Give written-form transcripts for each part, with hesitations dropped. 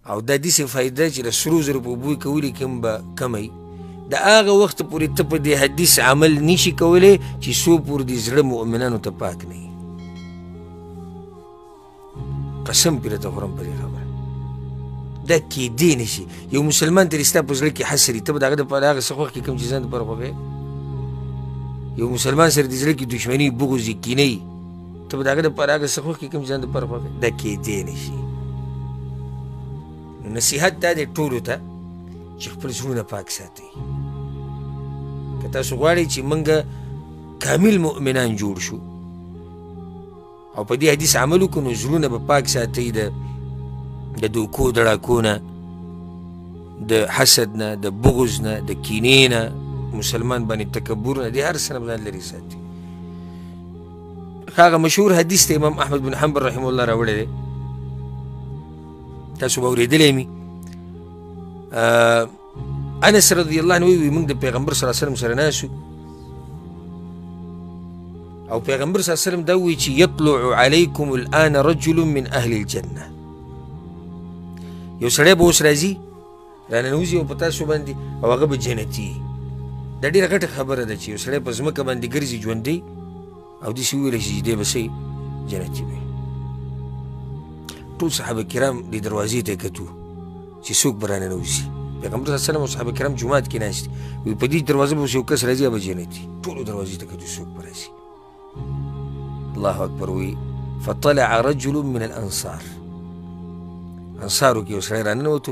او دا داسې فایده چې د سرو زرو په اوبو یې کولې کې هم به کمی د هغه وخته پورې ته په دې حدیث عمل نشي کولی چې څو پورې د زړه مؤمنانو ته پاک نه وي. قسم پې درته خورم په دې خبره دا کیدی نشي. یو مسلمان ته ستا په زړه کې حسد وي ته به د هغه دپاره هغه څه خوښ کړې کوم چې ځان دپاره خوښوې. یو مسلمان سره د زړه کې دشمني بغض وي کینه وي ته به د هغه دپاره هغه څه خوښ کړې کوم چې ځان دپاره خوښوې. دا کیدی نشي. نو نصیحت دا دی ټولو ته چې خپل زړونه پاک ساتئ. که تاسو غواړئ چې موږ کامل مؤمنان جوړ شو او په دې حدیث عمل وکړو نو زړونه به پاک ساتئ د دوکو دړاکو نه، د حسد نه، د بغض نه، د کینې نه، مسلمان باندې تکبر نه، د هر څه نه به ځان لرې ساتي. هغه مشهور حدیث ته امام احمد بن حنبل رحمه الله راوړی دی، تاسو به اورېدلی مي. انس رضی الله عنه وی موږ د پیغمبر صلی الله علیه وسلم سره ناست او پیغمبر صلی الله علیه وسلم دا وی چې یطلع علیکم الآن رجل من اهل الجنه. یو سړی به اوس راځي راننوځي او په تاسو باندې او هغه به جنتي. دا ډېره غټه خبره ده چې یو سړی په ځمکه باندې ګرځي ژوندی او داسې وویلی شي چې دی به څه جنتي وي. ټول صحابه کرام دې دروازې ته یې کتو چې څوک به راننوځي. پیغمبر صلی الله علیه وسلم او صحابه کرام جومات کې ناست دي، وایي په دې دروازه به اوس یو کس راځي هغه به جنتي. ټولو دروازې ته کتو څوک به راځي. الله اکبر. وایي فطلع رجل من الانصار، انصارو کې یو سړی راننوتو،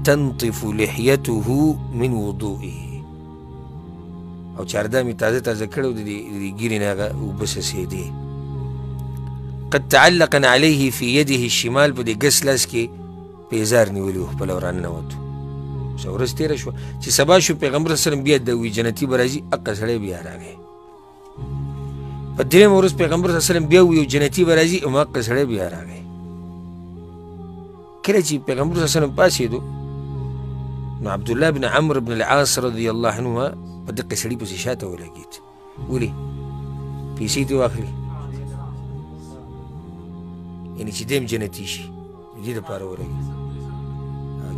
تنطف لحیته من وضوئه، او چاردام یې تازه تازه کړی و د دې ږیرې نه هغه اوبه څڅېدې. قد تعلقا علیه فی یده الشمال، په دې ګس لاس کې پیزار نیولی و خپله وراننوتو. څه ورځ تېره شوه چې سبا شو پیغمبر صلی الله علیه وسلم بیا د وی جنتي به راځي، هغه سړی بیا راغی. په درېیمه ورځ پیغمبر صلی الله علیه وسلم بیا وی یو جنتي به راځي، هماغه سړی بیا راغی. کله چې پیغمبر صلی الله علیه وسلم پاڅېدو نو عبدالله بن عمرو بن العاص رضی الله عنهما په دقه سړي پسې شاته ولګېد. ولې؟ پیسې دې واخلي، یعنې چې دی هم جنتي شي، د دې دپاره ولګېد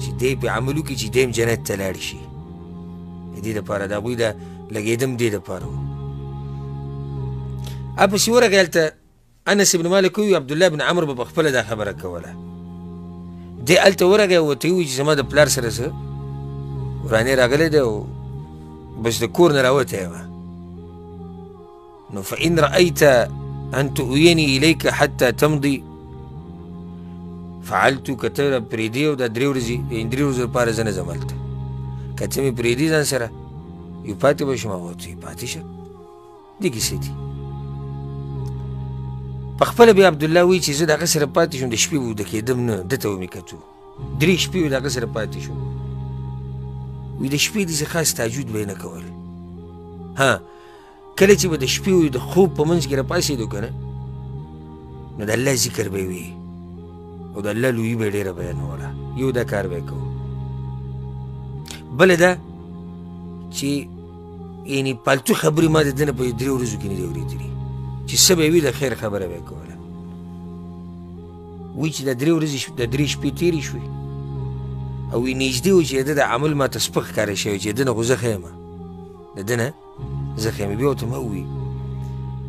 چې دی په عمل وکړي چې دی هم جنت ته لاړ شي. د دې دپاره د هغوی د لګېدم دې دپاره و. اپسې ورغی هلته انس بن مالک ووي عبدالله بن عمرو به په خپله دا خبره کوله. دی هلته ورغی او ورته ووایي چې زما د پلار سره څه ورانې راغلی دی او بس د کور نه راوتی یم، نو فإن رأیت أن تؤویني إلیک حتی تمضي فعلتو. که ته پرېږدې او دا درې ورځې لپاره زه نه ځم هلته، که ته مې پرېږدې ځان سره یو پاتې به شم. هغه ورته وایي پاتې شه، دې کیسې دي. په خپله بیا عبدالله وایي چې زه د هغه سره پاتې شوم، د شپې به ویده کېدم نه، ده ته به مې کتو. 3 شپې د هغه سره پاتې شوم. وایي د شپې داسې خاص تهجد به یې نه کول. ها کله چې به د شپې د خوب په منځ کې راپاڅېدو که نه نو د الله ذکر به یې وي او د الله لویي به یې ډېره بیانوله. یو دا کار به یې کوو. بله دا چې یعنې پالتو خبرې ما د ده نه په 3 ورځو کې نه دي اورېدلي چې څه به یې وي د خیر خبره به یې کوله. وایي چې دا 3 ورځې د 3 شپې تېرې شوې او وایي نږدې و چې د ده د عمل ما ته سپک ښکاره شوی چې د ده نه خو زه ښه یم، د ده نه زه ښه یم. بیا ورته ما ووایي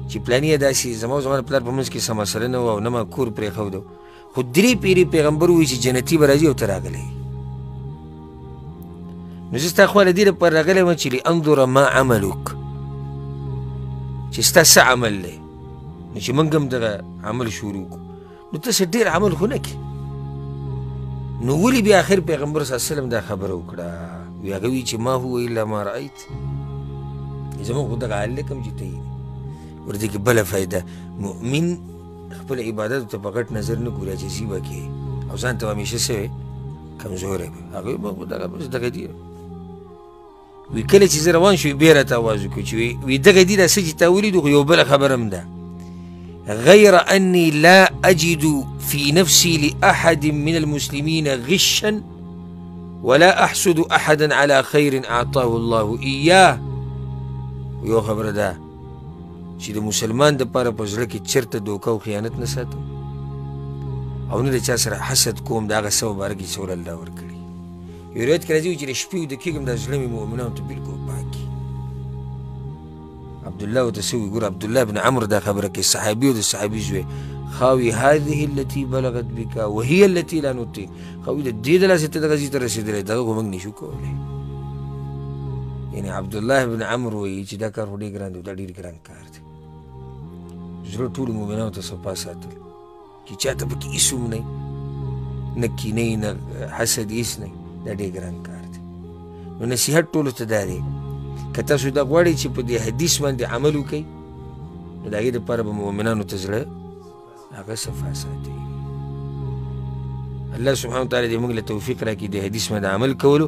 چې پلاني یې داسې زما او زما د پلار په منځ کې څه مسله نه وه او نه ما کور پرېښودو، خو 3 پیرې پیغمبر وایي چې جنتي به راځي او ته راغلی. نو زه ستا خوا له دې دپاره راغلی یم چې لانظر ما عملک، چې ستا څه عمل دی، نو چې موږ هم دغه عمل شروع کړو. نو ته څه ډېر عمل خو نه کړې. نو ولې بیا آخر پیغمبر صلی الله علیه وسلم دا خبره وکړه؟ وی هغه وایي چې ما هو الا ما رأیت، زموږ خو دغه حال دی کوم چې ته یې. ورته کې بله فایده، مؤمن خپل عبادتو ته په غټ نظر نه ګوري، عاجزي به کوي او ځان ته همیشه څه وی کمزوری وي. هغه وایي دغه بس دغه دي. وی کله چې زه روان شوې بیا راته اواز وکړو چې وی دغه دي دا څه چې تا ولیدو، خو یو بله خبره هم ده، غیر انی لا اجد فی نفسی لأحد من المسلمین غشا ولا احسد احدا على خیر اعطاه الله ایاه. یو خبره ده چې د مسلمان دپاره په زړه کې چېرته دوکه او خیانت نه ساتم او نه د چا سره حسد کوم د هغه څه په باره کې چې الله ورکړي. یو روایت کې راځي چې د شپې ویده کېږم دا زړه مې مؤمنانو ته بلکل پاک وي. عبدالله ورته څه وایي ګوره عبدالله بن عمرو دا خبره کوي صحابي او د صحابي زوی خاوي هذه التي بلغت بك وهي التي لا نطيق خاوي د دې د لاسه ته دغه ځای ته رسېدلی دغه خو موږ نشو کولی. یعنې عبدالله بن عمرو وایي چې دا کار خو ډېر ګران دی دا ډېر ګران کار دی. زړه ټولو مؤمنانو ته صفا ساتل چې چا ته پکې هېڅ هم نه کینې نه حسد هېڅ نه دا ډېر ګران کار دی. نو نصیحت ټولو ته دا دی که تاسو دا غواړئ چې په دې حدیث باندې عمل وکئ نو د هغې دپاره به مؤمنانو ته زړه هغه صفا ساتي. الله سبحانه وتعالی دې موږ له توفیق راکړي د حدیث باندې عمل کولو.